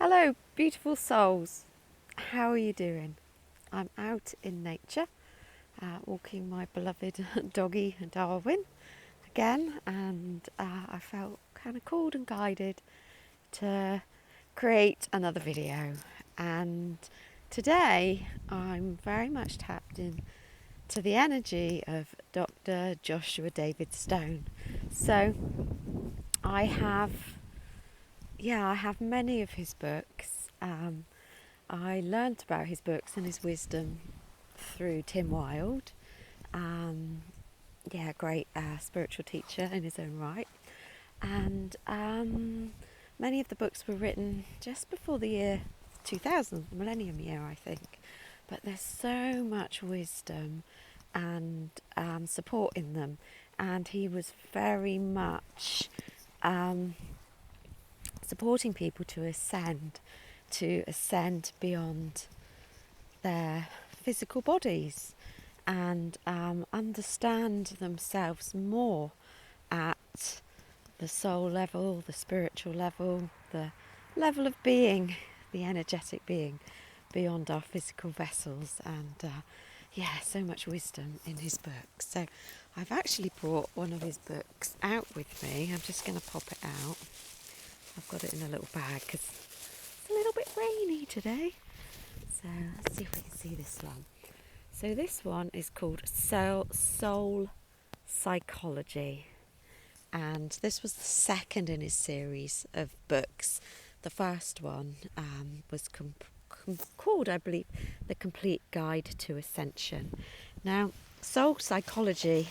Hello, beautiful souls. How are you doing? I'm out in nature, walking my beloved doggy Darwin again, and I felt kind of called and guided to create another video. And today I'm very much tapped in to the energy of Dr. Joshua David Stone. So I have many of his books. I learnt about his books and his wisdom through Tim Wilde. Great spiritual teacher in his own right. And many of the books were written just before the year 2000, the millennium year, I think. But there's so much wisdom and support in them. And he was very much supporting people to ascend beyond their physical bodies and understand themselves more at the soul level, the spiritual level, the level of being, the energetic being beyond our physical vessels. And so much wisdom in his books. So I've actually brought one of his books out with me. I'm just going to pop it out. I've got it in a little bag because it's a little bit rainy today. So let's see if we can see this one. So this one is called Soul Psychology. And this was the second in his series of books. The first one was called, I believe, The Complete Guide to Ascension. Now, Soul Psychology,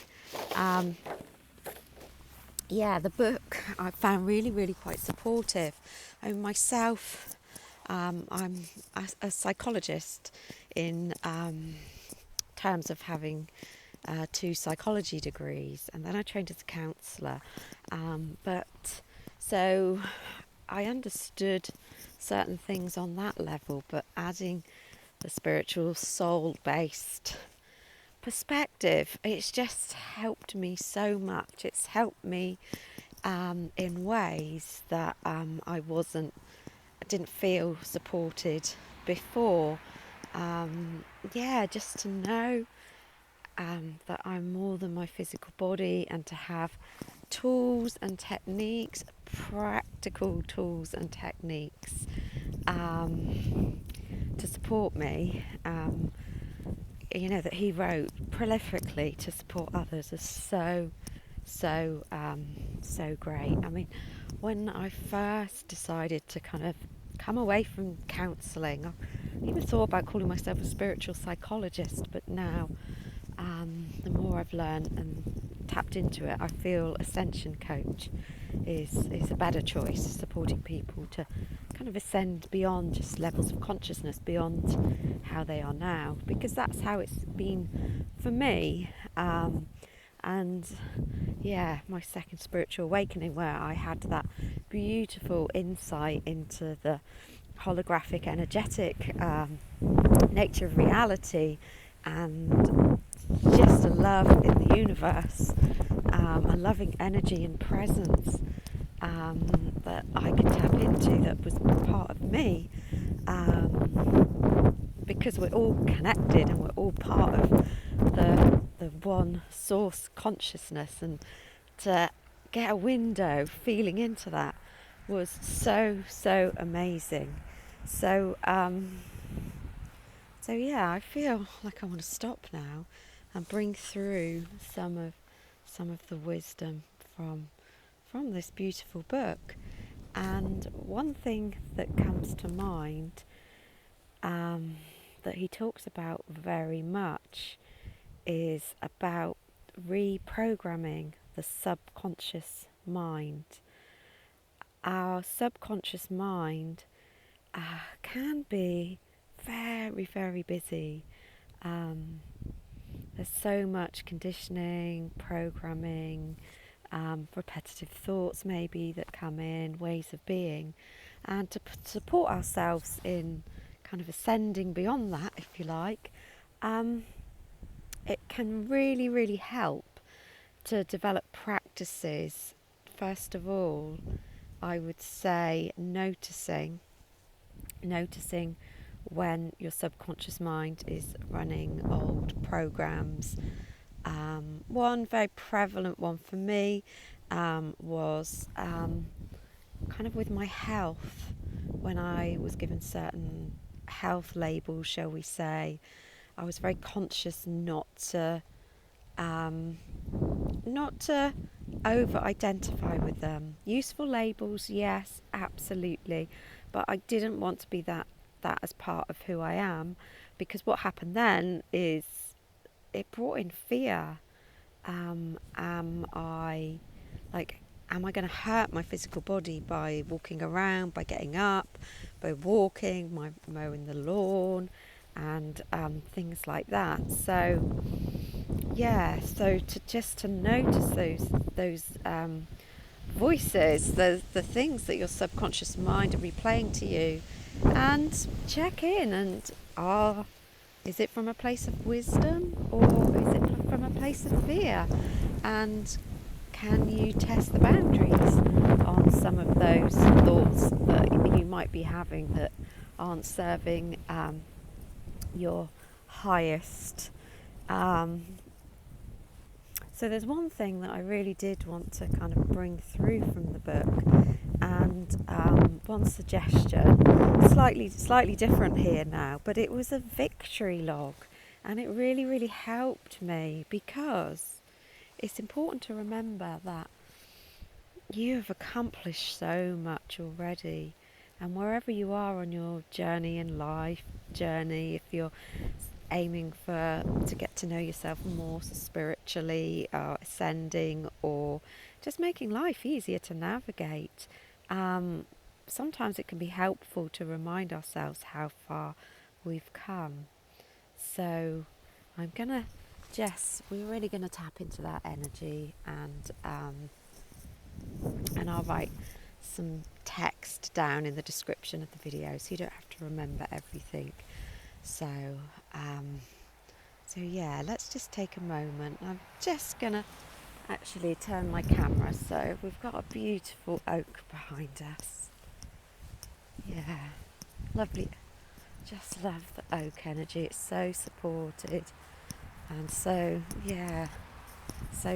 the book I found really quite supportive. Myself, I'm a psychologist in terms of having 2 psychology degrees, and then I trained as a counsellor. So I understood certain things on that level, but adding the spiritual soul-based perspective, it's just helped me so much. It's helped me in ways that I didn't feel supported before. Just to know that I'm more than my physical body, and to have tools and techniques, practical tools and techniques to support me, that he wrote prolifically to support others is so great. I mean, when I first decided to kind of come away from counselling, I even thought about calling myself a spiritual psychologist, but now the more I've learned and tapped into it, I feel ascension coach is a better choice, supporting people to kind of ascend beyond just levels of consciousness, beyond how they are now, because that's how it's been for me. My second spiritual awakening, where I had that beautiful insight into the holographic, energetic nature of reality, and just a love in the universe, a loving energy and presence that I could tap into, that was part of me, because we're all connected and we're all part of the one source consciousness, and to get a window feeling into that was so amazing. I feel like I want to stop now and bring through some of the wisdom from this beautiful book. And one thing that comes to mind that he talks about very much is about reprogramming the subconscious mind. Our subconscious mind can be very busy. There's so much conditioning, programming, repetitive thoughts maybe that come in, ways of being, and to support ourselves in kind of ascending beyond that, if you like, it can really help to develop practices. First of all, I would say noticing noticing when your subconscious mind is running old programs. One very prevalent one for me was kind of with my health. When I was given certain health labels, shall we say, I was very conscious not to over-identify with them. Useful labels, yes, absolutely, but I didn't want to be that as part of who I am, because what happened then is it brought in fear. Am I going to hurt my physical body by walking around, by getting up, by walking, by mowing the lawn, and things like that? So yeah, so to notice those voices, the things that your subconscious mind are replaying to you, and check in and is it from a place of wisdom or is it from a place of fear? And can you test the boundaries on some of those thoughts that you might be having that aren't serving your highest? So there's one thing that I really did want to kind of bring through from the book, and one suggestion, slightly different here now, but it was a victory log, and it really helped me, because it's important to remember that you have accomplished so much already, and wherever you are on your journey in life, if you're aiming to get to know yourself more spiritually, ascending, or just making life easier to navigate, sometimes it can be helpful to remind ourselves how far we've come. So we're really gonna tap into that energy, and I'll write some text down in the description of the video so you don't have to remember everything. So yeah, let's just take a moment. I'm just gonna actually turn my camera so we've got a beautiful oak behind us. Yeah, lovely. Just love the oak energy. It's so supported and so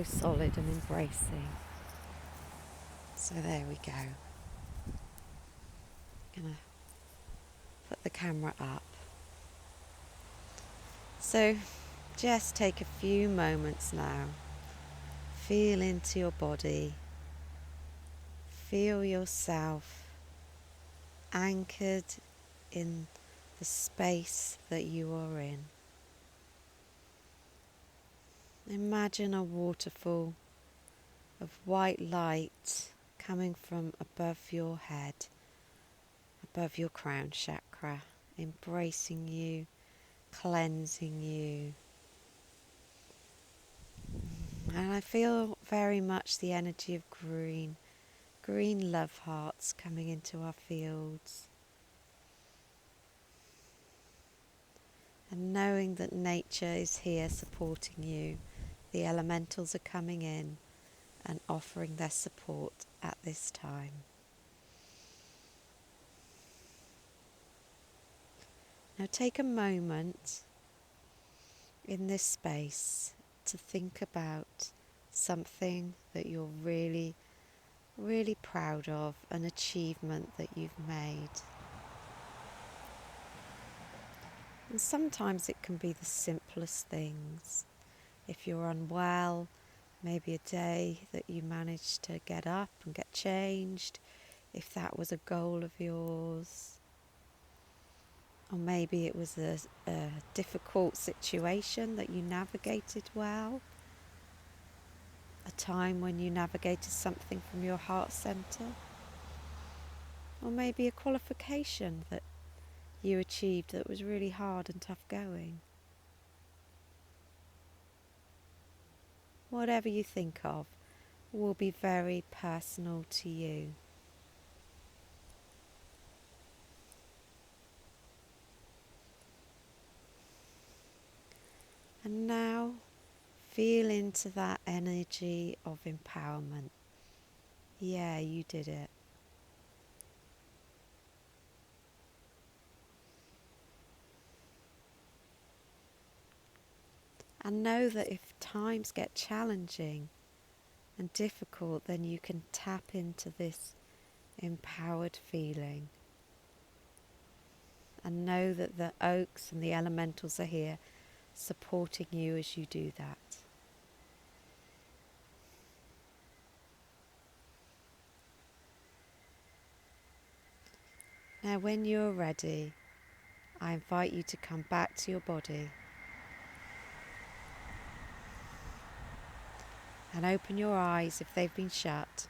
solid and embracing. So there we go. Gonna put the camera up. So just take a few moments now. Feel into your body. Feel yourself anchored in the space that you are in. Imagine a waterfall of white light coming from above your head, above your crown chakra, embracing you, cleansing you. And I feel very much the energy of green love hearts coming into our fields. And knowing that nature is here supporting you, the elementals are coming in and offering their support at this time. Now take a moment in this space to think about something that you're really proud of, an achievement that you've made. And sometimes it can be the simplest things. If you're unwell, maybe a day that you managed to get up and get changed, if that was a goal of yours. Or maybe it was a difficult situation that you navigated well. A time when you navigated something from your heart center. Or maybe a qualification that you achieved that was really hard and tough going. Whatever you think of will be very personal to you. And now feel into that energy of empowerment. Yeah, you did it. And know that if times get challenging and difficult, then you can tap into this empowered feeling. And know that the oaks and the elementals are here supporting you as you do that. Now, when you're ready, I invite you to come back to your body and open your eyes if they've been shut.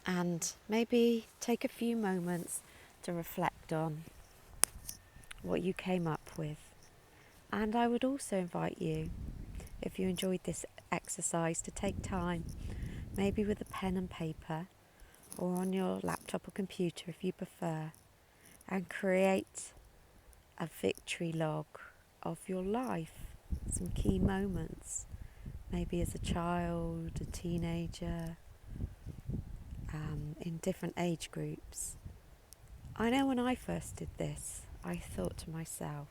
And maybe take a few moments to reflect on what you came up with. And I would also invite you, if you enjoyed this exercise, to take time, maybe with a pen and paper, or on your laptop or computer if you prefer, and create a victory log of your life, some key moments, maybe as a child, a teenager, in different age groups. I know when I first did this, I thought to myself,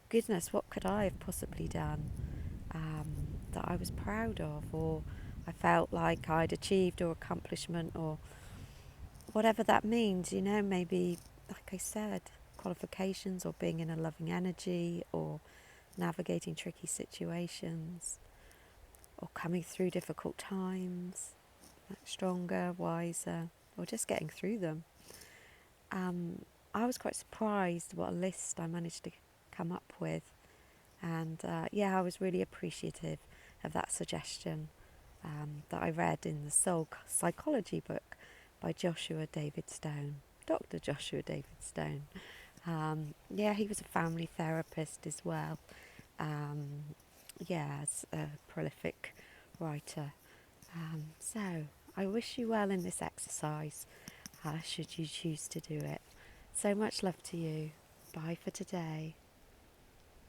goodness, what could I have possibly done that I was proud of, or I felt like I'd achieved or accomplishment, or whatever that means, maybe, like I said, qualifications, or being in a loving energy, or navigating tricky situations, or coming through difficult times, stronger, wiser, or just getting through them. I was quite surprised what a list I managed to come up with, and I was really appreciative of that suggestion that I read in the Soul Psychology book by Joshua David Stone, Dr. Joshua David Stone. He was a family therapist as well. As a prolific writer. So I wish you well in this exercise, should you choose to do it. So much love to you. Bye for today.